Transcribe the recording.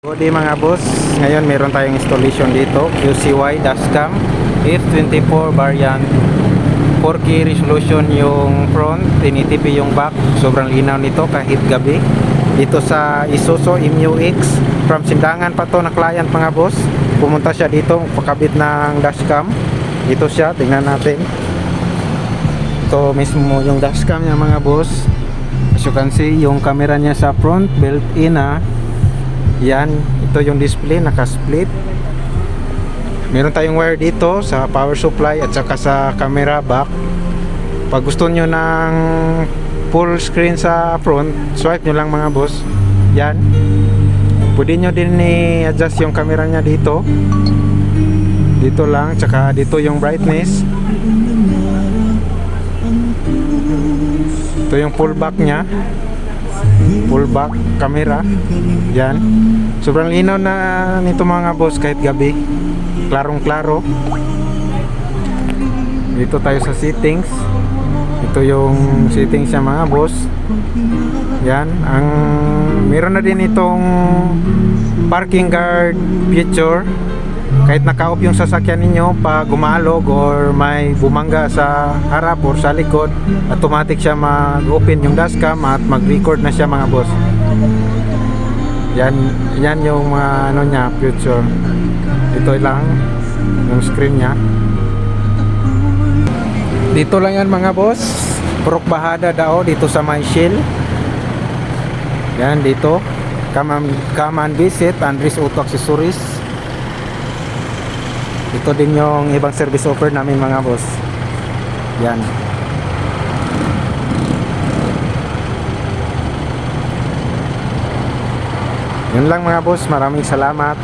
Good day mga boss, ngayon meron tayong installation dito, QCY dashcam F24 variant, 4K resolution yung front, tinitipi yung back, sobrang linaw nito kahit gabi. Dito sa Isuzu MU-X, from Sindangan pa to na client mga boss, pumunta siya dito, pakabit ng dashcam. Dito siya, tingnan natin. Ito mismo yung dashcam niya mga boss. As you can see, yung camera niya sa front, built-in Yan, ito yung display, naka-split. Meron tayong wire dito sa power supply at saka sa camera back. Pag gusto nyo ng full screen sa front, swipe nyo lang mga boss. Yan. Pwede nyo din i-adjust yung camera nya dito. Dito lang, tsaka dito yung brightness. Ito yung full back nya, full back camera. Yan, sobrang linaw na nito mga boss kahit gabi, klarong klaro. Dito tayo sa settings. Ito yung settings niya mga boss. Yan, ang meron na din itong parking guard feature. Kahit naka-off yung sasakyan ninyo, pag gumalog or may bumangga sa harap or sa likod, automatic siya mag-open yung dashcam at mag-record na siya mga boss. Yan yung ano niya, feature. Ito lang yung screen niya. Dito lang yan mga boss, Purok Bahada daw, dito sa may Shell. Yan dito, come and visit Andres Auto Accessories. Ito din yung ibang service offer namin mga boss. Yan. Yun lang mga boss, maraming salamat.